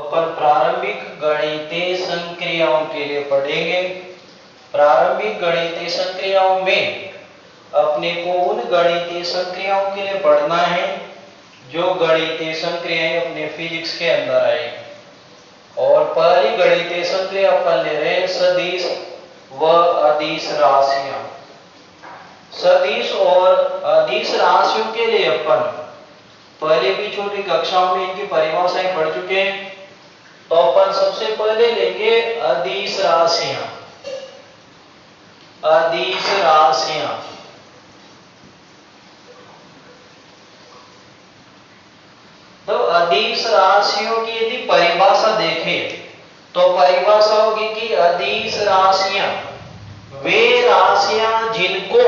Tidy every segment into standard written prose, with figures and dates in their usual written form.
अपन प्रारंभिक गणितीय संक्रियाओं के लिए पढ़ेंगे। प्रारंभिक गणितीय संक्रियाओं में अपने को उन गणितीय संक्रियाओं के लिए पढ़ना है जो गणितीय संक्रियाएं अपने फिजिक्स के अंदर आई। और पहली गणितीय संक्रिया अपन ले रहे हैं सदिश व अदिश राशियां। सदिश और अदिश राशियों के लिए अपन पहले भी छोटी कक्षाओं में इनकी परिभाषाएं पढ़ चुके हैं। तो अपन सबसे पहले लेंगे अदिश राशियां। अदिश राशियां तो अदिश राशियों की यदि परिभाषा देखें तो परिभाषा होगी कि अदिश राशियां वे राशियां जिनको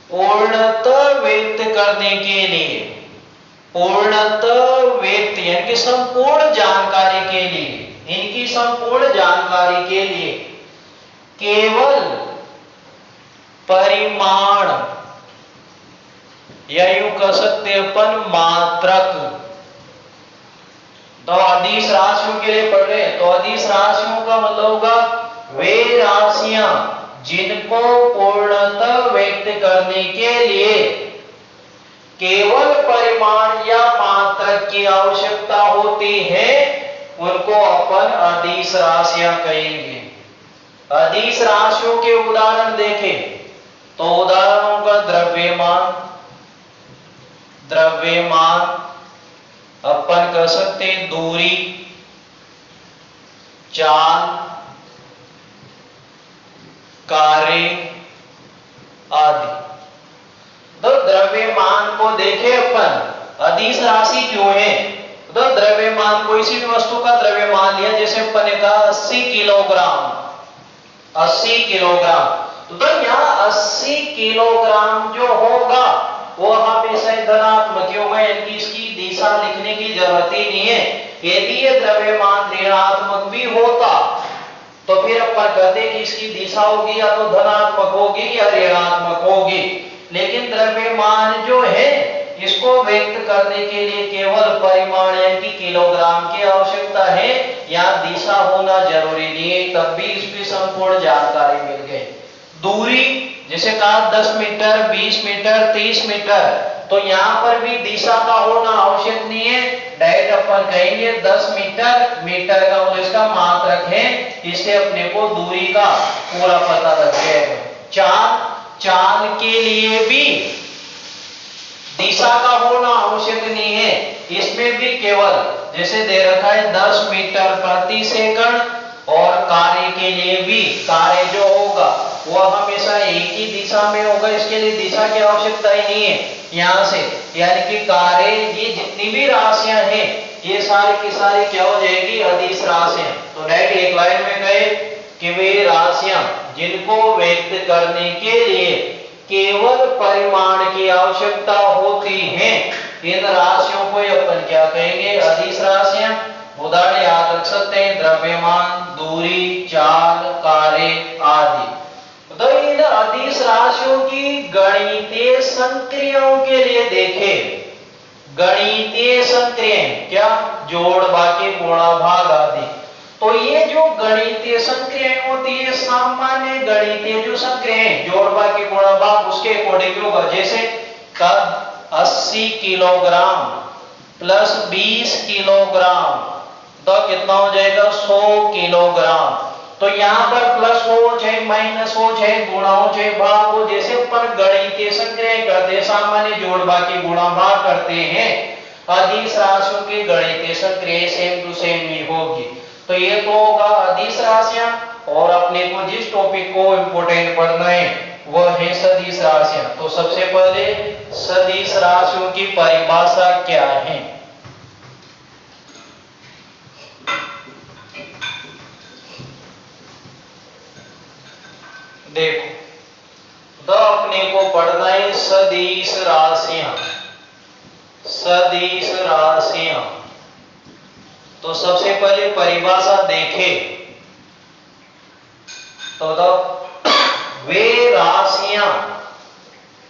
पूर्णतः व्यक्त करने के लिए, पूर्णतः व्यक्त यानी कि संपूर्ण जानकारी के लिए, इनकी संपूर्ण जानकारी के लिए केवल परिमाण या यूं कह सकते अपन मात्रक। तो अदिश राशियों के लिए पढ़ रहे हैं तो अदिश राशियों का मतलब होगा वे राशियां जिनको पूर्णतः व्यक्त करने के लिए केवल परिमाण या मात्रक की आवश्यकता होती है, उनको अपन अदिश राशियां कहेंगे। अदिश राशियों के उदाहरण देखें तो उदाहरणों का द्रव्यमान, द्रव्यमान अपन कह सकते हैं दूरी, चाल, कार्य आदि। तो द्रव्यमान को देखें अपन अदिश राशि क्यों है। तो द्रव्यमान कोई सी भी वस्तु का द्रव्यमान लिया, जैसे अपन ने कहा 80 किलोग्राम, 80 किलोग्राम। तो यहाँ 80 किलोग्राम जो होगा वो हमेशा धनात्मक होगा, यानी इसकी दिशा लिखने की जरूरत ही नहीं है। यदि ये द्रव्यमान ऋणात्मक भी होता तो फिर अपन कहते कि इसकी दिशा होगी या तो धनात्मक होगी या ऋणात्मक होगी। लेकिन द्रव्यमान जो है इसको व्यक्त करने के लिए केवल परिमाण यानी कि किलोग्राम की आवश्यकता है, या दिशा होना जरूरी नहीं है, तब भी इसकी संपूर्ण जानकारी मिल गई। दूरी जैसे कहा 10 मीटर, 20 मीटर, 30 मीटर, तो यहाँ पर भी दिशा का होना आवश्यक नहीं है। डायरेक्ट अपन कहेंगे 10 मीटर, मीटर का मतलब इसका मात्रक है, इससे अपने को दूरी का पूरा पता लग जाएगा। चाल, चाल के लिए भी दिशा का होना आवश्यक नहीं है, इसमें भी केवल जैसे दे रखा है 10 मीटर प्रति सेकंड। और कार्य के लिए भी कार्य जो होगा वह हमेशा एक ही दिशा में होगा, इसके लिए दिशा की आवश्यकता ही नहीं है यहां से, यानी कि कार्य ये जितनी भी राशियां हैं ये सारी की सारी क्या हो जाएगी अदिश राशियां। तो डायरेक्ट एक लाइन में कहे कि वे राशियां जिनको व्यक्त करने के लिए केवल परिमाण की आवश्यकता होती है, इन राशियों को अपन क्या कहेंगे अदिश राशियां। उदाहरण याद रख सकते हैं द्रव्यमान, दूरी, चाल, कार्य आदि। तो इन अदिश राशियों की गणितीय संक्रियाओं के लिए देखें, गणितीय संक्रियाएं क्या, जोड़, बाकी, गुणा, भाग आदि। तो ये जो गणितीय संक्रियाएं होती है सामान्य गणितीय जो संक्रियाएं जोड़, बाकी, गुणा, भाग उसके अकॉर्डिंग होगा। जैसे 80 किलोग्राम प्लस 20 किलोग्राम तो कितना हो जाएगा 100 किलोग्राम। तो यहाँ पर प्लस हो चाहे माइनस हो चाहे गुणा हो चाहे भाग हो, जैसे ऊपर गणितीय संक्रियाएं करते हैं सामान्य जोड़, बाकी, गुणा, भाग करते हैं, अदिश राशियों की गणितीय संक्रियाएं सेम टू सेम ही होगी। तो ये तो होगा अदिश राशियां। और अपने को जिस टॉपिक को इंपोर्टेंट पढ़ना है वह है सदिश राशियां। तो सबसे पहले सदिश राशियों की परिभाषा क्या है। देखो तो अपने को पढ़ना है सदिश राशियां, सदिश राशियां। तो सबसे पहले परिभाषा देखें तो वे राशियां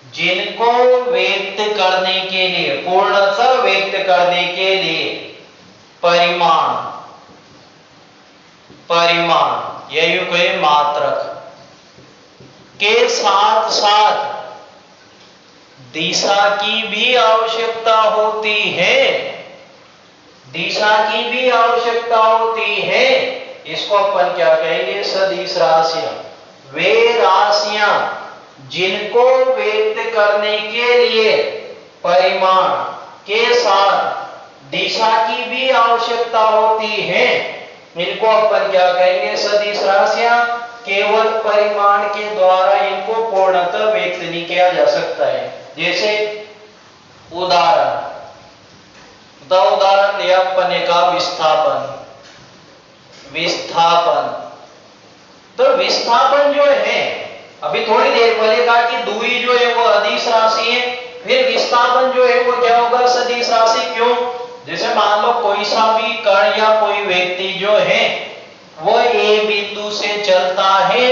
जिनको व्यक्त करने के लिए, पूर्णतः व्यक्त करने के लिए परिमाण, परिमाण यही कोई मात्रक के साथ साथ दिशा की भी आवश्यकता होती है, दिशा की भी आवश्यकता होती है। इसको अपन क्या कहेंगे? सदिश राशियां। वे राशियां जिनको व्यक्त करने के लिए परिमाण के साथ दिशा की भी आवश्यकता होती है, इनको अपन क्या कहेंगे? सदिश राशियां। केवल परिमाण के द्वारा इनको पूर्णतः व्यक्त नहीं किया जा सकता है। जैसे उदाहरण, उदाहरण लिया अपने का विस्थापन, विस्थापन। तो विस्थापन जो है, अभी थोड़ी देर पहले कहा कि दूरी जो है वो अदिश राशि है, फिर विस्थापन जो है वो क्या होगा? सदिश राशि। क्यों? जैसे मान लो कोई सा भी कण या कोई व्यक्ति जो है वो ए बिंदु से चलता है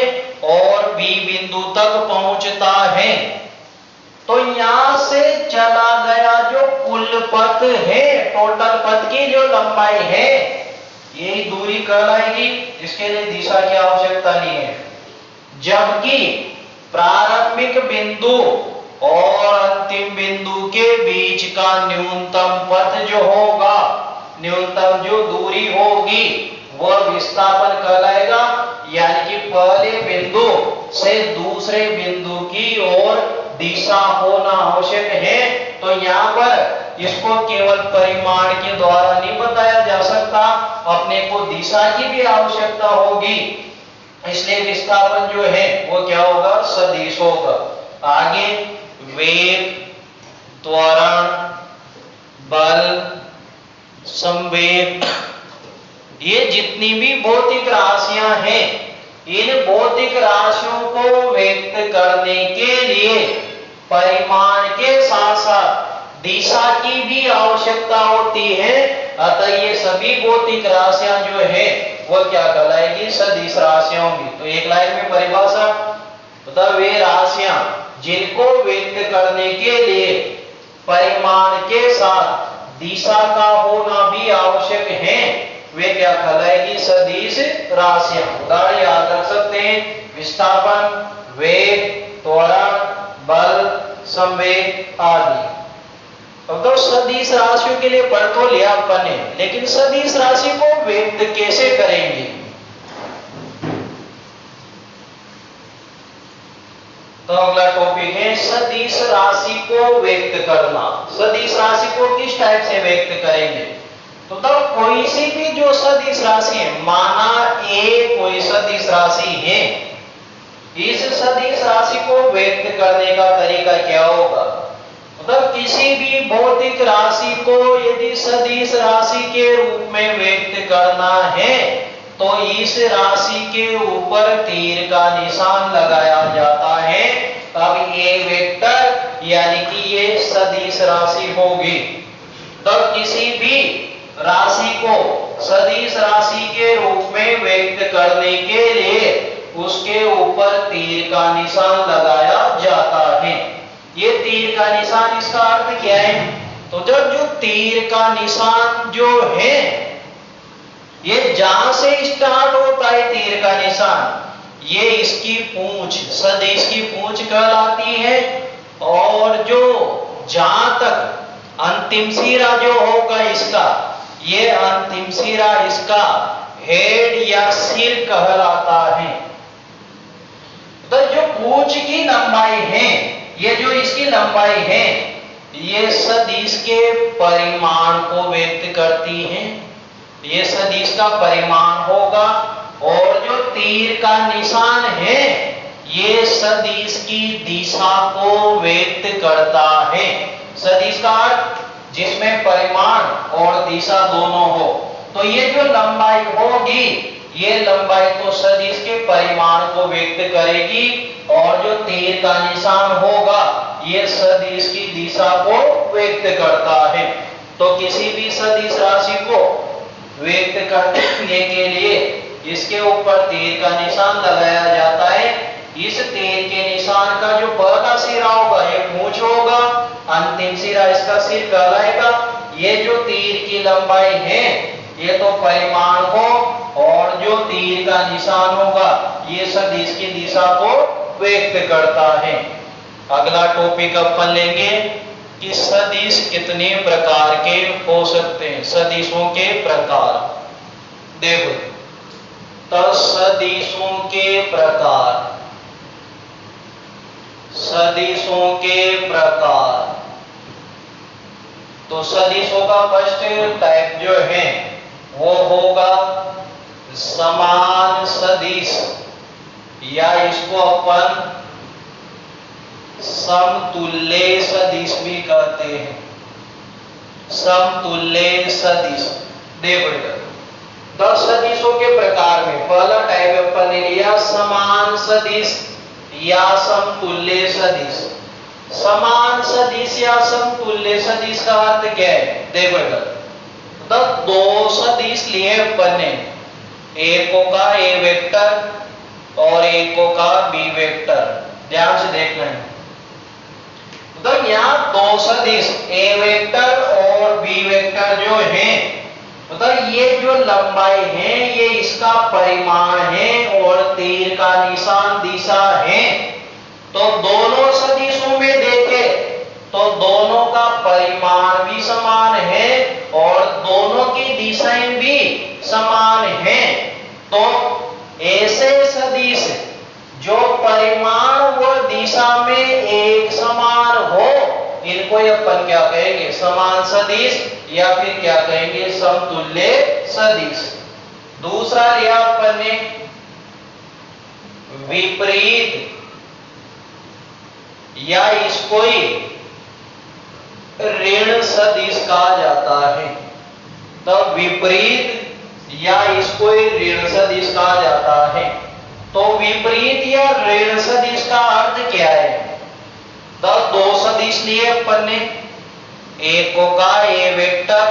और बी बिंदु तक पहुंचता है, तो यहां से चला गया जो कुल पथ है, टोटल पथ की जो लंबाई है, यही दूरी कहलाएगी, जिसके लिए दिशा की आवश्यकता नहीं है। जबकि प्रारंभिक बिंदु और अंतिम बिंदु के बीच का न्यूनतम पथ जो होगा, न्यूनतम जो दूरी होगी, वह विस्थापन कहलाएगा। यानी कि पहले बिंदु से दूसरे बिंदु की ओर दिशा होना आवश्यक है। तो यहाँ पर इसको केवल परिमाण के द्वारा नहीं बताया जा सकता, अपने को दिशा की भी आवश्यकता होगी, इसलिए विस्थापन जो है वो क्या होगा? सदिश होगा। आगे वेग, त्वरण, बल, संवेग, ये जितनी भी भौतिक राशियां हैं, इन भौतिक राशियों को व्यक्त करने के लिए परिमाण के साथ साथ दिशा की भी आवश्यकता होती है। अतः ये सभी भौतिक राशियां जो है वो क्या कहलाएगी? सदिश राशियां होंगी। तो एक लाइन में परिभाषा, मतलब वे राशियां जिनको व्यक्त करने के लिए परिमाण के साथ दिशा का होना भी आवश्यक है, वे क्या कहलाएगी? सदिश राशियां। उदाहरण याद रख सकते हैं, विस्थापन, वेग, त्वरण, बल, संवेग आदि। अब तो सदिश राशियों के लिए पढ़ तो लिया अपन ने, लेकिन सदिश राशि को व्यक्त कैसे करेंगे? तो अगला टॉपिक है सदिश राशि को व्यक्त करना। सदिश राशि को किस टाइप से व्यक्त करेंगे? तो तब कोई सी भी जो सदिश राशि है, माना ए कोई सदिश राशि है, इस सदिश राशि को व्यक्त करने का तरीका क्या होगा? मतलब किसी भी भौतिक राशि को यदि सदिश राशि के रूप में व्यक्त करना है, तो इस राशि के ऊपर तीर का निशान लगाया जाता है, तब ये वेक्टर यानी कि ये सदिश राशि होगी। तब किसी भी राशि को सदिश राशि के रूप में व्यक्त करने के लिए उसके ऊपर तीर का निशान लगाया जाता है। ये तीर का निशान, इसका अर्थ क्या है? तो जब जो तीर का निशान जो है, ये जहां से स्टार्ट होता है तीर का निशान, ये इसकी पूंछ, सदिश की पूंछ कहलाती है, और जो जहां तक अंतिम सिरा जो होगा इसका, ये अंतिम सिरा इसका हेड या सिर कहलाता है। तो जो पूंछ की लंबाई है, ये जो इसकी लंबाई है, ये सदिश के परिमाण को व्यक्त करती है। ये सदिश का परिमाण होगा, और जो तीर का निशान है, ये सदिश की दिशा को व्यक्त करता है। सदिश का अर्थ जिसमें परिमाण और दिशा दोनों हो। तो ये जो लंबाई होगी, ये लंबाई तो सदिश के परिमाण को व्यक्त करेगी, और जो तीर का निशान होगा, ये सदिश की दिशा को व्यक्त करता है। तो किसी भी सदिश राशि को व्यक्त करने के लिए इसके ऊपर तीर का निशान लगाया जाता है। इस तीर के निशान का जो पहला सिरा होगा, ये पूंछ होगा, अंतिम सिरा इसका सिर कहलाएगा। ये जो तीर की लंबाई है, ये तो परिमाण को, और जो तीर का निशान होगा ये सदिश की दिशा को व्यक्त करता है। अगला टॉपिक अपन लेंगे कि सदिश कितने प्रकार के हो सकते हैं, सदिशों के प्रकार। देखो तो सदिशों के प्रकार, सदिशों के प्रकार। तो सदिशों का फर्स्ट टाइप जो है वो होगा समान सदिश, या इसको अपन समतुल्य सदिश भी कहते हैं। समतुल्य सदिश। देखो इधर 10 सदिशों के प्रकार में पहला टाइप अपन ने लिया समान सदिश या समतुल्य सदिश। समान सदिश या समतुल्य सदिश का अर्थ क्या है? देखो इधर तो दो सदिश लिए अपन ने, एक का ए वेक्टर और एक का बी वेक्टर। ध्यान से देखना है। तो यहाँ दो सदिश ए वेक्टर और बी वेक्टर जो है, मतलब ये जो लंबाई है ये इसका परिमाण है और तीर का निशान दिशा है। तो दोनों सदिशों में देखें तो दोनों का परिमाण भी समान है और दोनों की दिशाएं भी समान हैं। तो ऐसे सदिश जो परिमाण व दिशा में एक समान हो, इनको अपन क्या कहेंगे? समान सदिश, या फिर क्या कहेंगे? समतुल्य सदिश। दूसरा लिया अपन ने विपरीत, या इसको ही ऋण सदिश कहा जाता है। तो विपरीत या इसको ही ऋण सदिश कहा जाता है। तो विपरीत या ऋण सदिश का अर्थ क्या है? तो दो सदिश लिए अपन ने, एक का ए वेक्टर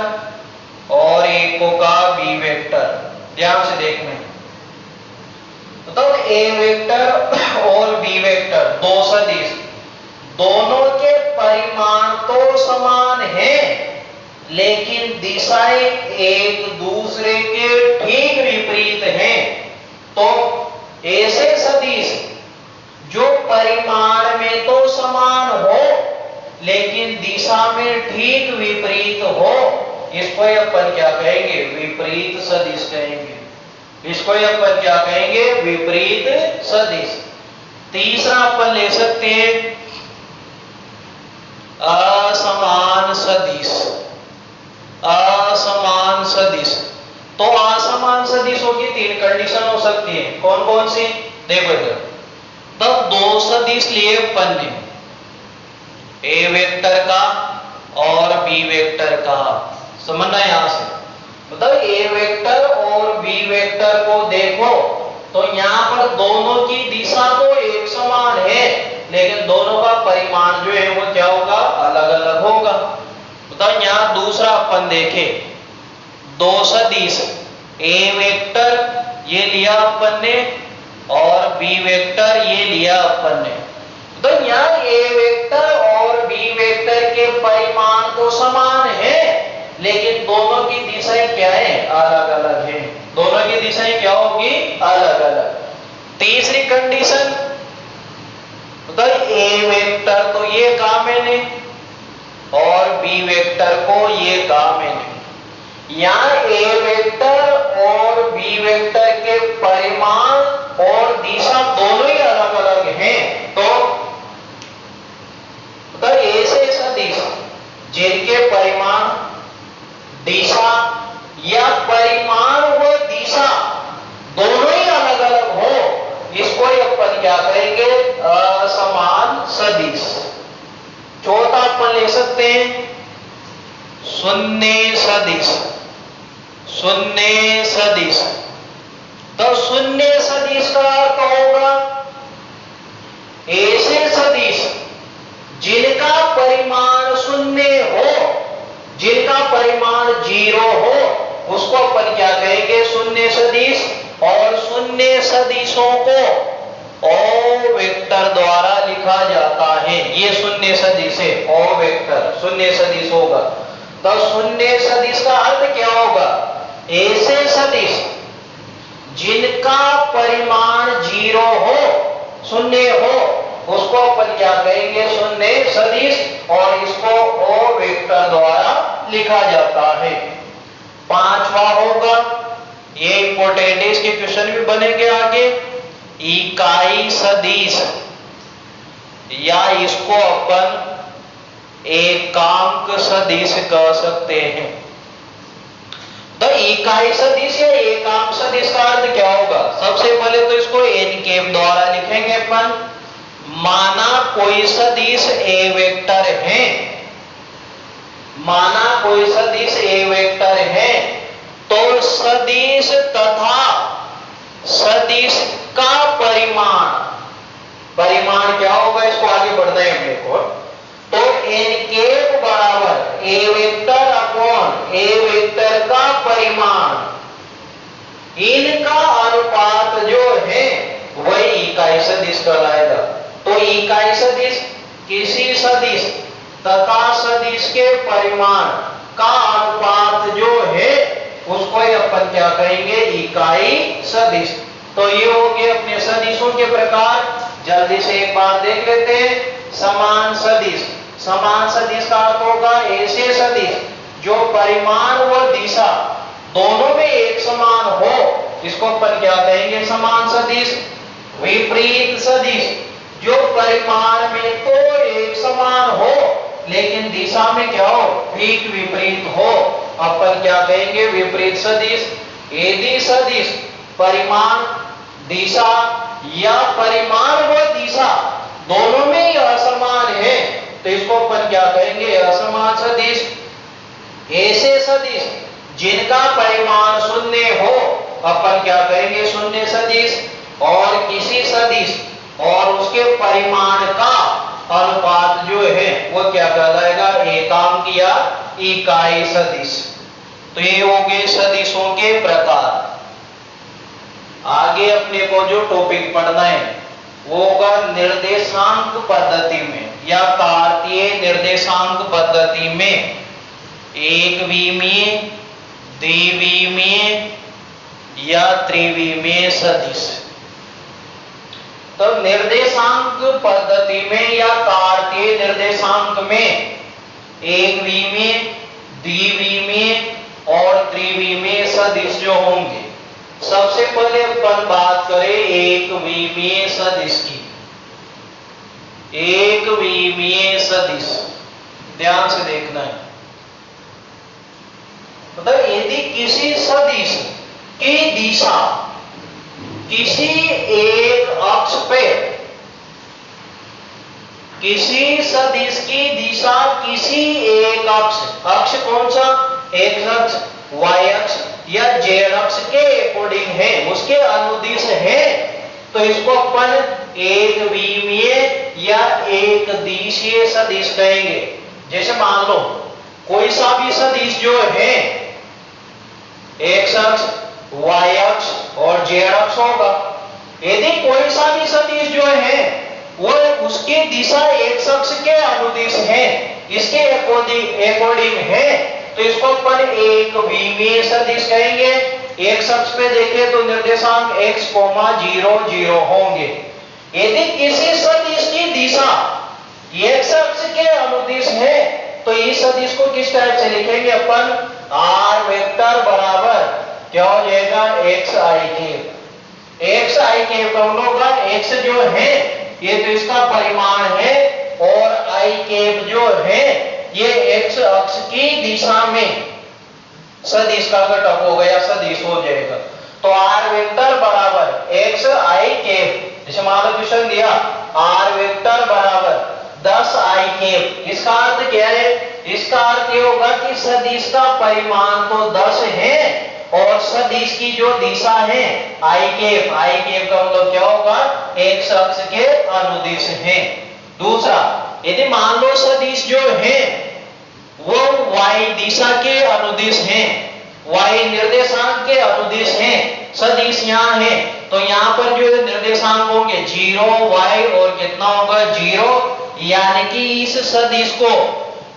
और एक का बी वेक्टर। ध्यान से देखना। तो ए वेक्टर और बी वेक्टर दो सदिश, दोनों के परिमाण तो समान है लेकिन दिशाएं एक दूसरे के ठीक विपरीत हैं। तो ऐसे सदिश जो परिमाण में तो समान हो लेकिन दिशा में ठीक विपरीत हो, इसको अपन क्या कहेंगे? विपरीत सदिश कहेंगे। इसको अपन क्या कहेंगे? विपरीत सदिश। तीसरा अपन ले सकते हैं असमान सदिश। असमान सदिश। तो असमान सदिशों की 3 कंडीशन हो सकती है। कौन कौन सी? देखो इधर तो दो सदिश लिए अपन ने, ए वेक्टर का और बी वेक्टर का। समझना यहां से, मतलब ए वेक्टर और बी वेक्टर को देखो तो यहां पर दोनों की दिशा तो एक समान है लेकिन दोनों का परिमाण जो है वो क्या होगा? अलग अलग होगा। बताओ यहां दूसरा अपन देखें, दो सदिश ए वेक्टर ये लिया अपन ने और बी वेक्टर ये लिया अपन ने। तो यहां ए वेक्टर और बी वेक्टर के परिमाण तो समान है लेकिन दोनों की दिशाएं क्या है? अलग अलग है। दोनों की दिशाएं क्या होगी? अलग अलग। तीसरी कंडीशन, तो ए वेक्टर तो ये कहा मैंने और बी वेक्टर को ये कहा मैंने। यहां ए वेक्टर और बी वेक्टर के परिमाण और दिशा दोनों ही अलग अलग हैं। तो ऐसे सदिश जिनके परिमाण, दिशा या परिमाण व दिशा दोनों ही अलग अलग हो, इसको अपन क्या कहेंगे? असमान सदिश। चौथा अपन ले सकते हैं शून्य सदिश। शून्य सदिश। तो शून्य सदिश का अर्थ होगा ऐसे सदिश जिनका परिमाण शून्य हो, जिनका परिमाण 0 हो, उसको अपन क्या कहेंगे? शून्य सदिश। और शून्य सदिशों को ओ वेक्टर द्वारा लिखा जाता है। ये शून्य सदिश है, ओ वेक्टर शून्य सदिश होगा। तो शून्य सदिश का अर्थ क्या होगा? ऐसे सदिश जिनका परिमाण 0 हो, शून्य हो, उसको अपन क्या कहेंगे? शून्य सदिश, और इसको ओ वेक्टर द्वारा लिखा जाता है। पांचवा होगा, ये इंपॉर्टेंट है, इसके क्वेश्चन भी बनेंगे आगे, इकाई सदिश, या इसको अपन एकांक सदिश कह सकते हैं। तो इकाई सदिश या एकांक सदिश का अर्थ क्या होगा? सबसे पहले तो इसको एन कैप द्वारा लिखेंगे अपन। माना कोई सदिश ए वेक्टर है, माना कोई सदिश ए वेक्टर है, तो सदिश तथा सदिश का परिमाण, परिमाण क्या होगा? इसको आगे बढ़ना है अपने को। तो एन कैप बराबर ए वेक्टर अपॉन ए वेक्टर का परिमाण, इनका अनुपात जो है वही इकाई सदिश कहलाएगा। तो इकाई सदिश किसी सदिश तथा सदिश के परिमाण का अनुपात जो है उसको अपन क्या कहेंगे? इकाई सदिश। तो ये हो गए अपने सदिशों के प्रकार। जल्दी से एक बार देख लेते हैं। समान सदिश, समान सदिश का अर्थ होगा ऐसे सदिश जो परिमाण व दिशा दोनों में एक समान हो, इसको अपन क्या कहेंगे? समान सदिश। विपरीत सदिश जो परिमाण में तो एक समान हो लेकिन दिशा में क्या हो? ठीक विपरीत हो, अपन क्या कहेंगे? विपरीत सदिश। यदि सदिश परिमाण, दिशा या परिमाण व दिशा दोनों में ही असमान है तो इसको अपन क्या कहेंगे? असमान सदिश। ऐसे सदिश जिनका परिमाण शून्य हो अपन क्या कहेंगे? शून्य सदिश। और किसी सदिश और उसके परिमाण का अनुपात जो है वो क्या कहलाएगा? एकांक या इकाई सदिश। तो ये हो गए सदिशों के प्रकार। आगे अपने को जो टॉपिक पढ़ना है वो होगा निर्देशांक पद्धति में या कार्तीय निर्देशांक पद्धति में एकविमीय, द्विविमीय या त्रिविमीय सदिश। तो निर्देशांक पद्धति में या कार्तीय निर्देशांक में एकविमीय, द्विविमीय और त्रिविमीय सदिश जो होंगे। सबसे पहले अपन बात करें एकविमीय सदिश की। एकविमीय सदिश ध्यान से देखना है। मतलब यदि किसी सदिश की दिशा किसी एक अक्ष पे, किसी सदिश की दिशा किसी एक अक्ष, अक्ष कौन सा? एक्स अक्ष, वाई अक्ष या जेड अक्ष के अकॉर्डिंग है, उसके अनुदिश है, तो इसको अपन एक विमीय या एक दिशीय सदिश कहेंगे। जैसे मान लो कोई सा भी सदिश जो है एक्स अक्ष, वाई अक्ष और जेड अक्ष होगा। यदि कोई सा भी सदिश जो है वो उसकी दिशा एक्स अक्ष के अनुदिश है, इसके अकॉर्डिंग है, तो इसको अपन एक विमीय सदिश कहेंगे। एक्स अक्ष पे देखें तो निर्देशांक x, 0, 0 होंगे। यदि किसी सदिश की दिशा एक्स अक्ष के अनुदिश है तो इस सदिश को किस टाइप से लिखेंगे अपन? r वेक्टर बराबर क्या हो जाएगा? x i cap. x i cap हम लोग का x जो है ये तो इसका परिमाण है और i कैप जो है ये x अक्ष की दिशा में सदिश का घटक हो गया, सदिश हो जाएगा। तो r वेक्टर बराबर x i कैप, जैसे मान लो क्वेश्चन दिया r वेक्टर बराबर 10 i कैप। इसका अर्थ क्या है? इसका अर्थ ये होगा कि सदिश का परिमाण तो 10 है और सदिश की जो दिशा है i कैप, i कैप का मतलब क्या होगा? x अक्ष के अनुदिश है। दूसरा, यदि मान लो सदिश जो है वो y दिशा के अनुदिश है, y निर्देशांक के अनुदिश है, सदिश यहाँ है, तो यहाँ पर जो निर्देशांक होंगे 0, y और कितना होगा? 0। यानी कि इस सदिश को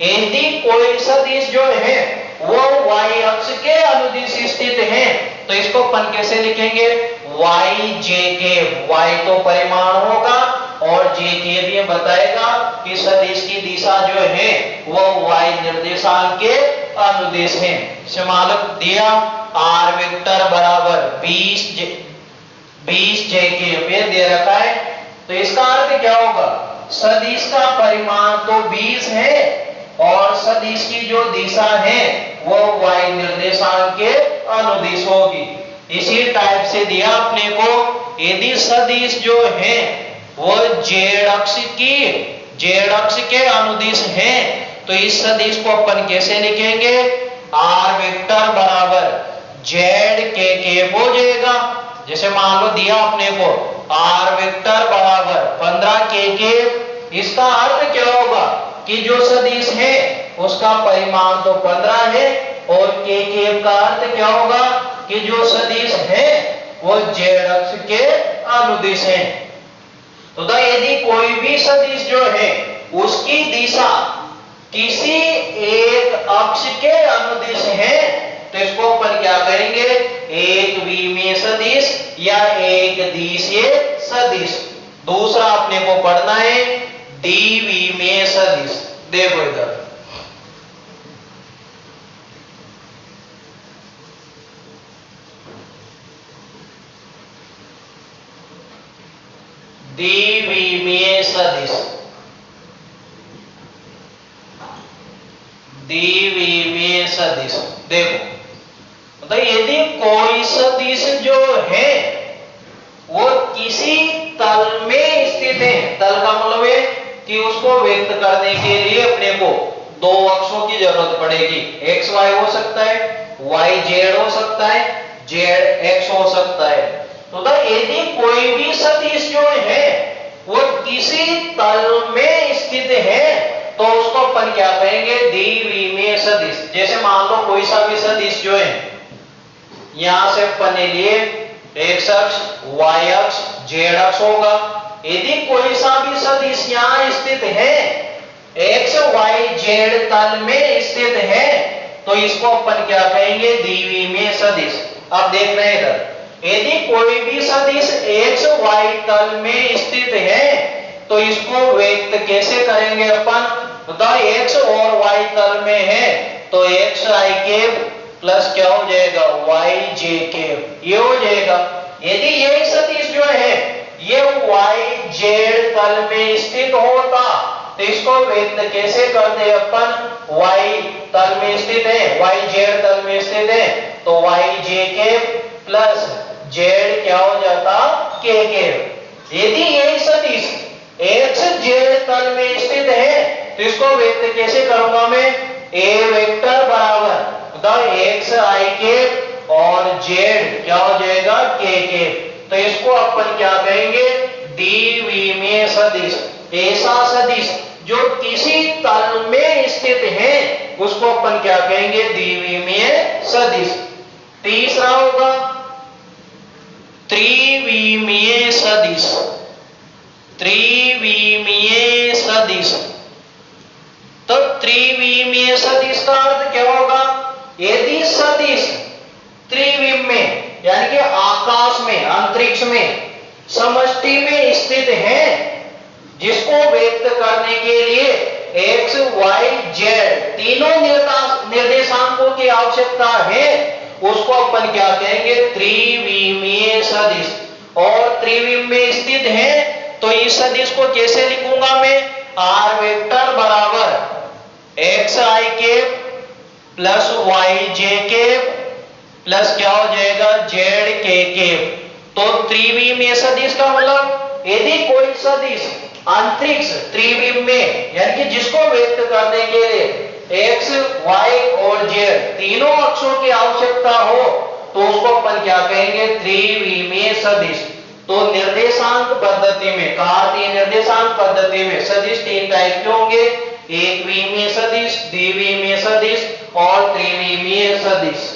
यदि कोई सदिश जो है वो y अक्ष के अनुदिश स्थित हैं। तो इसको अपन कैसे लिखेंगे, y j के, y तो परिमाण होगा और j के भी बताएगा कि सदिश की दिशा जो है वो y निर्देशांक के अनुदिश है। समालक दिया r वेक्टर बराबर 20 j के पे दे रखा है। तो इसका अर्थ क्या होगा, सदिश का परिमाण तो 20 है और सदिश की जो दिशा है वो y निर्देशांक के अनुदिश होगी। इसी टाइप से दिया अपने को, यदि सदिश जो है वो z अक्ष के अनुदिश है तो इस सदिश को अपन कैसे लिखेंगे, r वेक्टर बराबर z के हो जाएगा। जैसे मान लो दिया अपने को r वेक्टर बराबर 15 के, इसका अर्थ क्या होगा कि जो सदिश है उसका परिमाण तो 15 है और के का अर्थ क्या होगा कि जो सदिश है वो z अक्ष के अनुदिश है। तो यदि कोई भी सदिश जो है उसकी दिशा किसी एक अक्ष के अनुदिश है तो इसको अपन क्या करेंगे, एक विमीय सदिश या एक दिशीय सदिश। दूसरा अपने को पढ़ना है द्विविमीय सदिश। देखो इधर द्विविमीय सदिश, द्विविमीय सदिश। देखो तो यदि कोई सदिश जो है वो किसी तल में स्थित है, तल का मतलब है कि उसको व्यक्त करने के लिए अपने को दो अक्षों की जरूरत पड़ेगी, x y हो सकता है, y z हो सकता है, z x हो सकता है। तो यदि कोई भी सदिश जो है वो किसी तल में स्थित है तो उसको अपन क्या कहेंगे, द्विविमीय सदिश। जैसे मान लो कोई सा भी सदिश जो है, यहां से अपन ने लिए x अक्ष, y अक्ष, z अक्ष होगा। यदि कोई सा भी सदिश यहां स्थित है, x y z तल में स्थित है तो इसको अपन क्या कहेंगे, द्विविमीय सदिश। अब देख रहे हैं इधर, यदि कोई भी सदिश x y तल में स्थित है तो इसको व्यक्त कैसे करेंगे अपन, x और y तल में है तो x i के प्लस क्या हो जाएगा, y j के, ये हो जाएगा। यदि ये सदिश जो है ये y z तल में स्थित होता तो इसको व्यक्त कैसे करते अपन, y तल में स्थित है, y z तल में स्थित है तो y j के प्लस z क्या हो जाता, k के। यदि ये सदिश x z तल में स्थित है तो इसको व्यक्त कैसे करूंगा मैं, a वेक्टर बराबर x i के और z क्या हो जाएगा, k के। तो इसको अपन क्या कहेंगे, द्विविमीय सदिश। ऐसा सदिश जो किसी तल में स्थित है उसको अपन क्या कहेंगे, द्विविमीय सदिश। तीसरा होगा त्रिविमीय सदिश, त्रिविमीय सदिश। तो त्रिविमीय सदिश का अर्थ क्या होगा, यदि सदिश त्रिविम में यानी कि आकाश में, अंतरिक्ष में, समष्टि में स्थित है जिसको व्यक्त करने के लिए x y z तीनों निर्देशांकों की आवश्यकता है, उसको अपन क्या कहेंगे, त्रिविमीय सदिश। और त्रिविम में स्थित है तो इस सदिश को कैसे लिखूंगा मैं, r वेक्टर बराबर x i के प्लस y j के प्लस क्या हो जाएगा, z के। तो त्रिविमीय सदिश का मतलब यदि कोई सदिश अंतरिक्ष त्रिविम में यानी कि जिसको व्यक्त करने के लिए x y और z तीनों अक्षों की आवश्यकता हो तो उसको अपन क्या कहेंगे, त्रिविमीय सदिश। तो निर्देशांक पद्धति में, कार्तीय निर्देशांक पद्धति में सदिश तीन टाइप के होंगे, एक विमीय सदिश, द्विविमीय सदिश और त्रिविमीय सदिश।